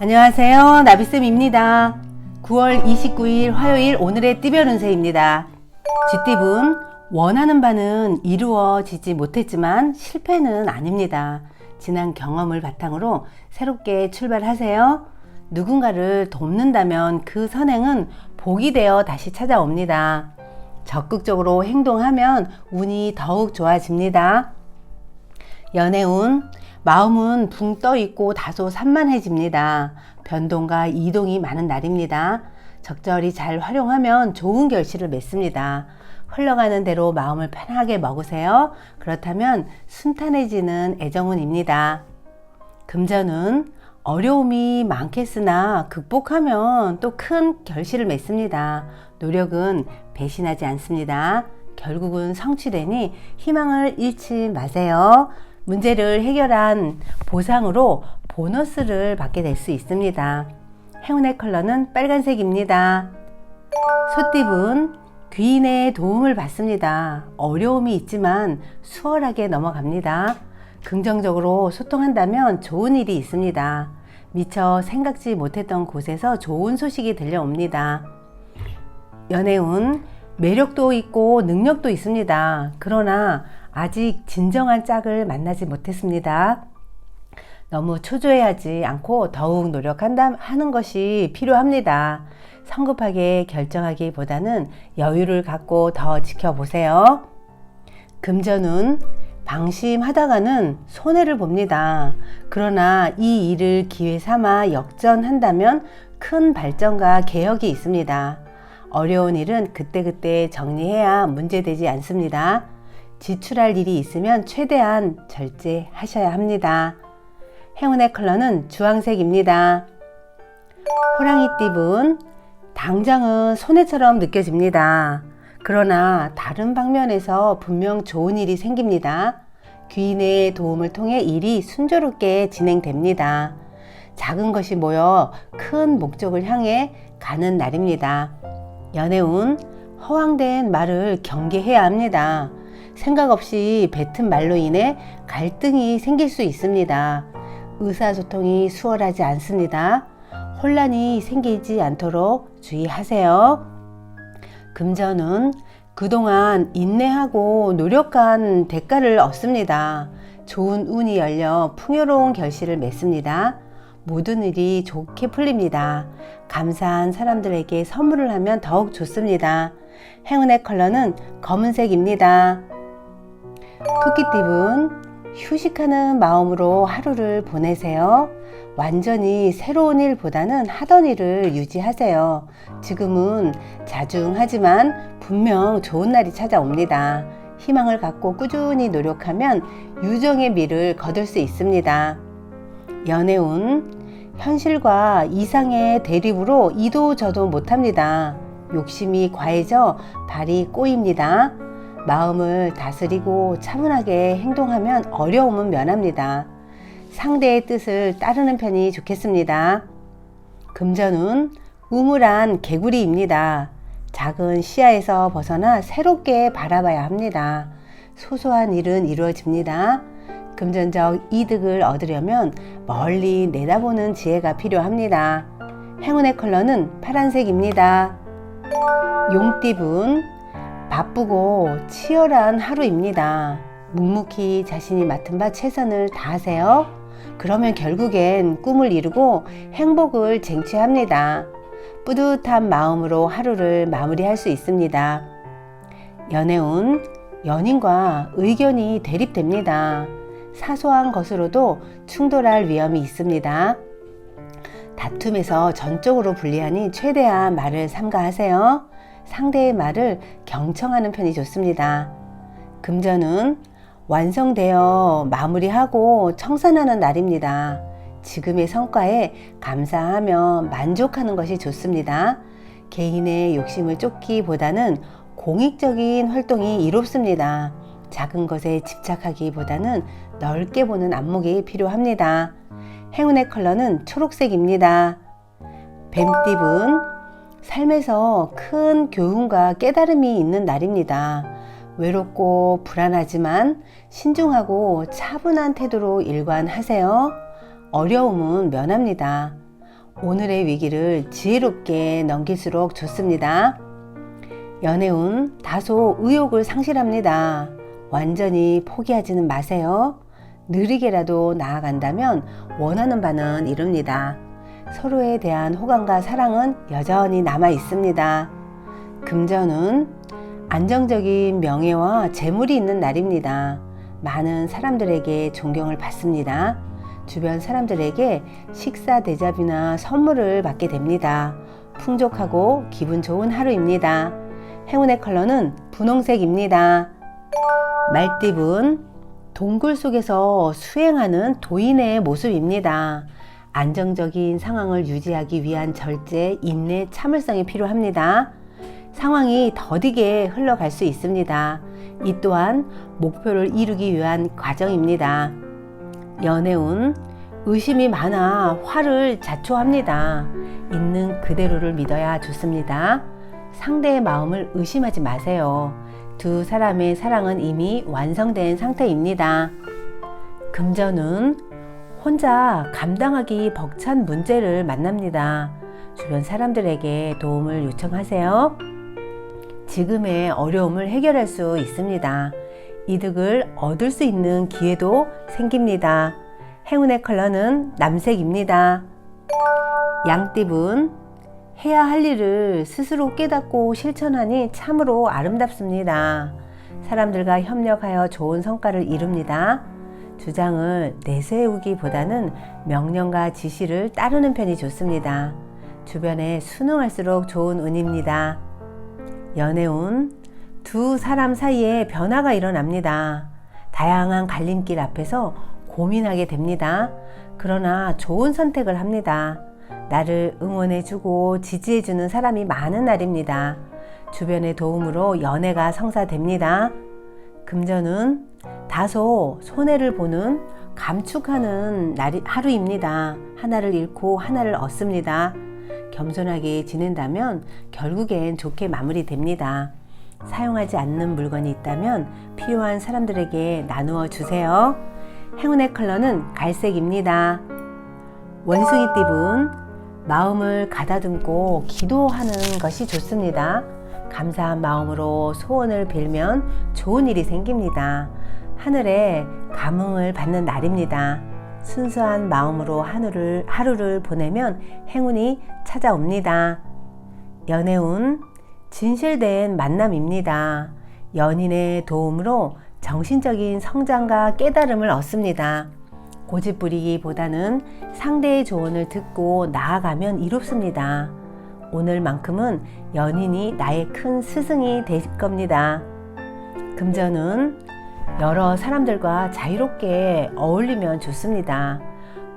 안녕하세요. 나비쌤입니다. 9월 29일 화요일 오늘의 띠별 운세입니다. 쥐띠분, 원하는 바는 이루어지지 못했지만 실패는 아닙니다. 지난 경험을 바탕으로 새롭게 출발하세요. 누군가를 돕는다면 그 선행은 복이 되어 다시 찾아옵니다. 적극적으로 행동하면 운이 더욱 좋아집니다. 연애운, 마음은 붕 떠 있고 다소 산만해집니다. 변동과 이동이 많은 날입니다. 적절히 잘 활용하면 좋은 결실을 맺습니다. 흘러가는 대로 마음을 편하게 먹으세요. 그렇다면 순탄해지는 애정운입니다. 금전운, 어려움이 많겠으나 극복하면 또 큰 결실을 맺습니다. 노력은 배신하지 않습니다. 결국은 성취되니 희망을 잃지 마세요. 문제를 해결한 보상으로 보너스를 받게 될 수 있습니다. 행운의 컬러는 빨간색입니다. 소띠분, 귀인의 도움을 받습니다. 어려움이 있지만 수월하게 넘어갑니다. 긍정적으로 소통한다면 좋은 일이 있습니다. 미처 생각지 못했던 곳에서 좋은 소식이 들려옵니다. 연애운, 매력도 있고 능력도 있습니다. 그러나 아직 진정한 짝을 만나지 못했습니다. 너무 초조해하지 않고 더욱 노력하는 것이 필요합니다. 성급하게 결정하기보다는 여유를 갖고 더 지켜보세요. 금전운, 방심하다가는 손해를 봅니다. 그러나 이 일을 기회 삼아 역전한다면 큰 발전과 개혁이 있습니다. 어려운 일은 그때그때 정리해야 문제되지 않습니다. 지출할 일이 있으면 최대한 절제하셔야 합니다. 행운의 컬러는 주황색입니다. 호랑이띠분, 당장은 손해처럼 느껴집니다. 그러나 다른 방면에서 분명 좋은 일이 생깁니다. 귀인의 도움을 통해 일이 순조롭게 진행됩니다. 작은 것이 모여 큰 목적을 향해 가는 날입니다. 연애운, 허황된 말을 경계해야 합니다. 생각 없이 뱉은 말로 인해 갈등이 생길 수 있습니다. 의사소통이 수월하지 않습니다. 혼란이 생기지 않도록 주의하세요. 금전운, 그동안 인내하고 노력한 대가를 얻습니다. 좋은 운이 열려 풍요로운 결실을 맺습니다. 모든 일이 좋게 풀립니다. 감사한 사람들에게 선물을 하면 더욱 좋습니다. 행운의 컬러는 검은색입니다. 토끼띠분, 휴식하는 마음으로 하루를 보내세요. 완전히 새로운 일보다는 하던 일을 유지하세요. 지금은 자중하지만 분명 좋은 날이 찾아옵니다. 희망을 갖고 꾸준히 노력하면 유정의 미를 거둘 수 있습니다. 연애운, 현실과 이상의 대립으로 이도저도 못합니다. 욕심이 과해져 발이 꼬입니다. 마음을 다스리고 차분하게 행동하면 어려움은 면합니다. 상대의 뜻을 따르는 편이 좋겠습니다. 금전운, 우물한 개구리입니다. 작은 시야에서 벗어나 새롭게 바라봐야 합니다. 소소한 일은 이루어집니다. 금전적 이득을 얻으려면 멀리 내다보는 지혜가 필요합니다. 행운의 컬러는 파란색입니다. 용띠분, 바쁘고 치열한 하루입니다. 묵묵히 자신이 맡은 바 최선을 다하세요. 그러면 결국엔 꿈을 이루고 행복을 쟁취합니다. 뿌듯한 마음으로 하루를 마무리할 수 있습니다. 연애운, 연인과 의견이 대립됩니다. 사소한 것으로도 충돌할 위험이 있습니다. 다툼에서 전적으로 불리하니 최대한 말을 삼가하세요. 상대의 말을 경청하는 편이 좋습니다. 금전은 완성되어 마무리하고 청산하는 날입니다. 지금의 성과에 감사하며 만족하는 것이 좋습니다. 개인의 욕심을 쫓기보다는 공익적인 활동이 이롭습니다. 작은 것에 집착하기보다는 넓게 보는 안목이 필요합니다. 행운의 컬러는 초록색입니다. 뱀띠분, 삶에서 큰 교훈과 깨달음이 있는 날입니다. 외롭고 불안하지만 신중하고 차분한 태도로 일관하세요. 어려움은 면합니다. 오늘의 위기를 지혜롭게 넘길수록 좋습니다. 연애운 다소 의욕을 상실합니다. 완전히 포기하지는 마세요. 느리게라도 나아간다면 원하는 바는 이룹니다. 서로에 대한 호감과 사랑은 여전히 남아 있습니다. 금전운 안정적인 명예와 재물이 있는 날입니다. 많은 사람들에게 존경을 받습니다. 주변 사람들에게 식사 대접이나 선물을 받게 됩니다. 풍족하고 기분 좋은 하루입니다. 행운의 컬러는 분홍색입니다. 말띠분 동굴 속에서 수행하는 도인의 모습입니다. 안정적인 상황을 유지하기 위한 절제, 인내, 참을성이 필요합니다. 상황이 더디게 흘러갈 수 있습니다. 이 또한 목표를 이루기 위한 과정입니다. 연애운 의심이 많아 화를 자초합니다. 있는 그대로를 믿어야 좋습니다. 상대의 마음을 의심하지 마세요. 두 사람의 사랑은 이미 완성된 상태입니다. 금전운 혼자 감당하기 벅찬 문제를 만납니다. 주변 사람들에게 도움을 요청하세요. 지금의 어려움을 해결할 수 있습니다. 이득을 얻을 수 있는 기회도 생깁니다. 행운의 컬러는 남색입니다. 양띠분 해야 할 일을 스스로 깨닫고 실천하니 참으로 아름답습니다. 사람들과 협력하여 좋은 성과를 이룹니다. 주장을 내세우기보다는 명령과 지시를 따르는 편이 좋습니다. 주변에 순응할수록 좋은 운입니다. 연애운 두 사람 사이에 변화가 일어납니다. 다양한 갈림길 앞에서 고민하게 됩니다. 그러나 좋은 선택을 합니다. 나를 응원해주고 지지해주는 사람이 많은 날입니다. 주변의 도움으로 연애가 성사됩니다. 금전은 다소 손해를 보는 감축하는 하루입니다. 하나를 잃고 하나를 얻습니다. 겸손하게 지낸다면 결국엔 좋게 마무리됩니다. 사용하지 않는 물건이 있다면 필요한 사람들에게 나누어 주세요. 행운의 컬러는 갈색입니다. 원숭이띠분 마음을 가다듬고 기도하는 것이 좋습니다. 감사한 마음으로 소원을 빌면 좋은 일이 생깁니다. 하늘에 감흥을 받는 날입니다. 순수한 마음으로 하루를 보내면 행운이 찾아옵니다. 연애운 진실된 만남입니다. 연인의 도움으로 정신적인 성장과 깨달음을 얻습니다. 고집부리기보다는 상대의 조언을 듣고 나아가면 이롭습니다. 오늘만큼은 연인이 나의 큰 스승이 될 겁니다. 금전은 여러 사람들과 자유롭게 어울리면 좋습니다.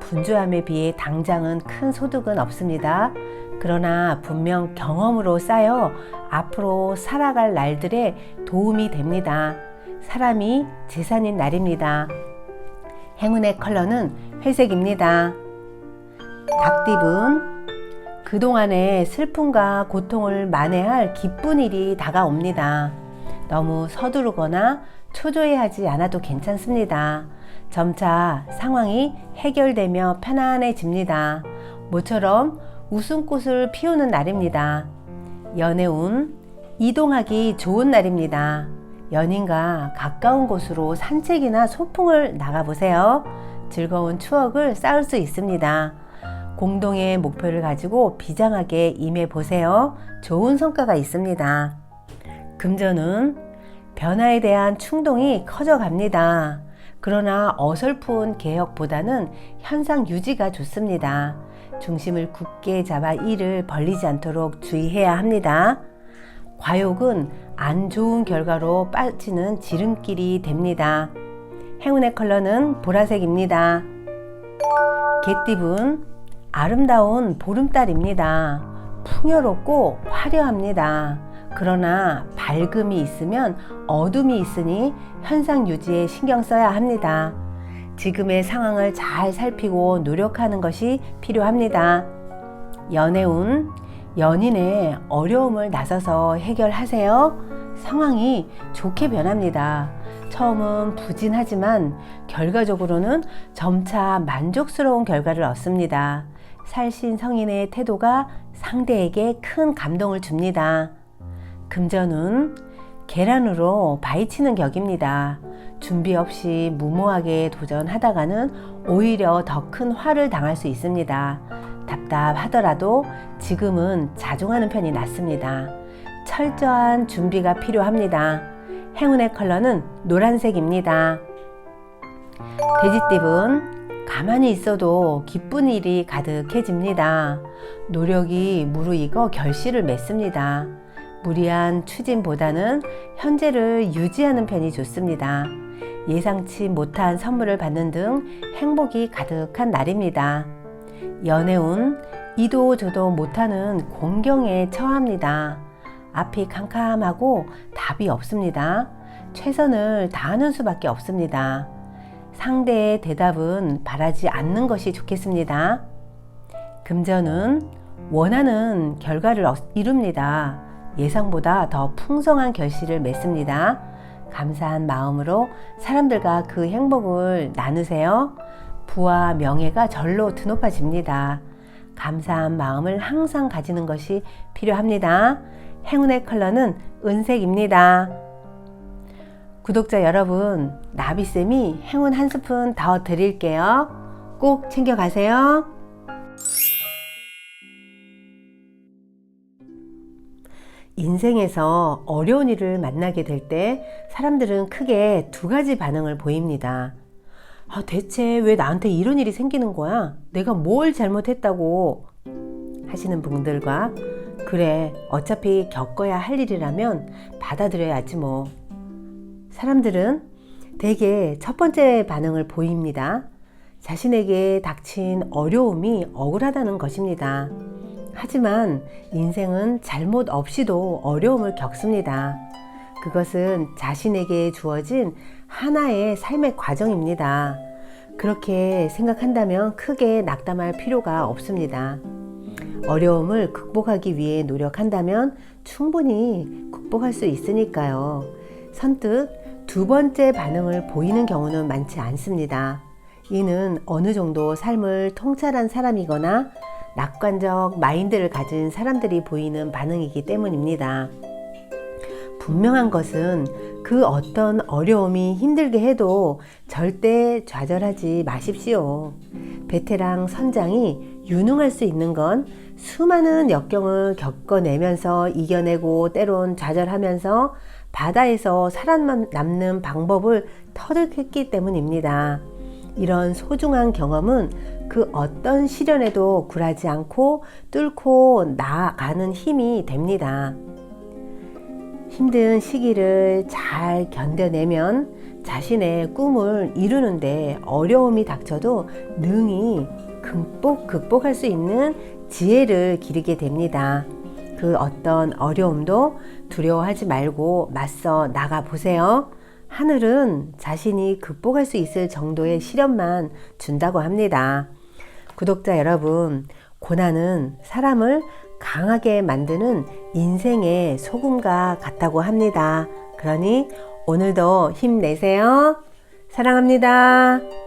분주함에 비해 당장은 큰 소득은 없습니다. 그러나 분명 경험으로 쌓여 앞으로 살아갈 날들에 도움이 됩니다. 사람이 재산인 날입니다. 행운의 컬러는 회색입니다. 닭띠분 그동안의 슬픔과 고통을 만회할 기쁜 일이 다가옵니다. 너무 서두르거나 초조해하지 않아도 괜찮습니다. 점차 상황이 해결되며 편안해집니다. 모처럼 웃음꽃을 피우는 날입니다. 연애운 이동하기 좋은 날입니다. 연인과 가까운 곳으로 산책이나 소풍을 나가보세요. 즐거운 추억을 쌓을 수 있습니다. 공동의 목표를 가지고 비장하게 임해보세요. 좋은 성과가 있습니다. 금전은 변화에 대한 충동이 커져갑니다. 그러나 어설픈 개혁보다는 현상 유지가 좋습니다. 중심을 굳게 잡아 일을 벌리지 않도록 주의해야 합니다. 과욕은 안 좋은 결과로 빠지는 지름길이 됩니다. 행운의 컬러는 보라색입니다. 개띠분 아름다운 보름달입니다. 풍요롭고 화려합니다. 그러나 밝음이 있으면 어둠이 있으니 현상 유지에 신경 써야 합니다. 지금의 상황을 잘 살피고 노력하는 것이 필요합니다. 연애운 연인의 어려움을 나서서 해결하세요. 상황이 좋게 변합니다. 처음은 부진하지만 결과적으로는 점차 만족스러운 결과를 얻습니다. 살신 성인의 태도가 상대에게 큰 감동을 줍니다. 금전운, 계란으로 바위치는 격입니다. 준비 없이 무모하게 도전하다가는 오히려 더 큰 화를 당할 수 있습니다. 답답하더라도 지금은 자중하는 편이 낫습니다. 철저한 준비가 필요합니다. 행운의 컬러는 노란색입니다. 돼지띠은 가만히 있어도 기쁜 일이 가득해집니다. 노력이 무르익어 결실을 맺습니다. 무리한 추진보다는 현재를 유지하는 편이 좋습니다. 예상치 못한 선물을 받는 등 행복이 가득한 날입니다. 연애운, 이도 저도 못하는 공경에 처합니다. 앞이 캄캄하고 답이 없습니다. 최선을 다하는 수밖에 없습니다. 상대의 대답은 바라지 않는 것이 좋겠습니다. 금전은 원하는 결과를 이룹니다. 예상보다 더 풍성한 결실을 맺습니다. 감사한 마음으로 사람들과 그 행복을 나누세요. 부와 명예가 절로 드높아집니다. 감사한 마음을 항상 가지는 것이 필요합니다. 행운의 컬러는 은색입니다. 구독자 여러분, 나비쌤이 행운 한 스푼 더 드릴게요. 꼭 챙겨가세요. 인생에서 어려운 일을 만나게 될 때 사람들은 크게 두 가지 반응을 보입니다. 대체 왜 나한테 이런 일이 생기는 거야? 내가 뭘 잘못했다고 하시는 분들과, 그래, 어차피 겪어야 할 일이라면 받아들여야지 뭐. 사람들은 대개 첫 번째 반응을 보입니다. 자신에게 닥친 어려움이 억울하다는 것입니다. 하지만 인생은 잘못 없이도 어려움을 겪습니다. 그것은 자신에게 주어진 하나의 삶의 과정입니다. 그렇게 생각한다면 크게 낙담할 필요가 없습니다. 어려움을 극복하기 위해 노력한다면 충분히 극복할 수 있으니까요. 선뜻 두 번째 반응을 보이는 경우는 많지 않습니다. 이는 어느 정도 삶을 통찰한 사람이거나 낙관적 마인드를 가진 사람들이 보이는 반응이기 때문입니다. 분명한 것은 그 어떤 어려움이 힘들게 해도 절대 좌절하지 마십시오. 베테랑 선장이 유능할 수 있는 건 수많은 역경을 겪어내면서 이겨내고 때론 좌절하면서 바다에서 살아남는 방법을 터득했기 때문입니다. 이런 소중한 경험은 그 어떤 시련에도 굴하지 않고 뚫고 나아가는 힘이 됩니다. 힘든 시기를 잘 견뎌내면 자신의 꿈을 이루는데 어려움이 닥쳐도 능히 극복할 수 있는 지혜를 기르게 됩니다. 그 어떤 어려움도 두려워하지 말고 맞서 나가 보세요. 하늘은 자신이 극복할 수 있을 정도의 시련만 준다고 합니다. 구독자 여러분, 고난은 사람을 강하게 만드는 인생의 소금과 같다고 합니다. 그러니 오늘도 힘내세요. 사랑합니다.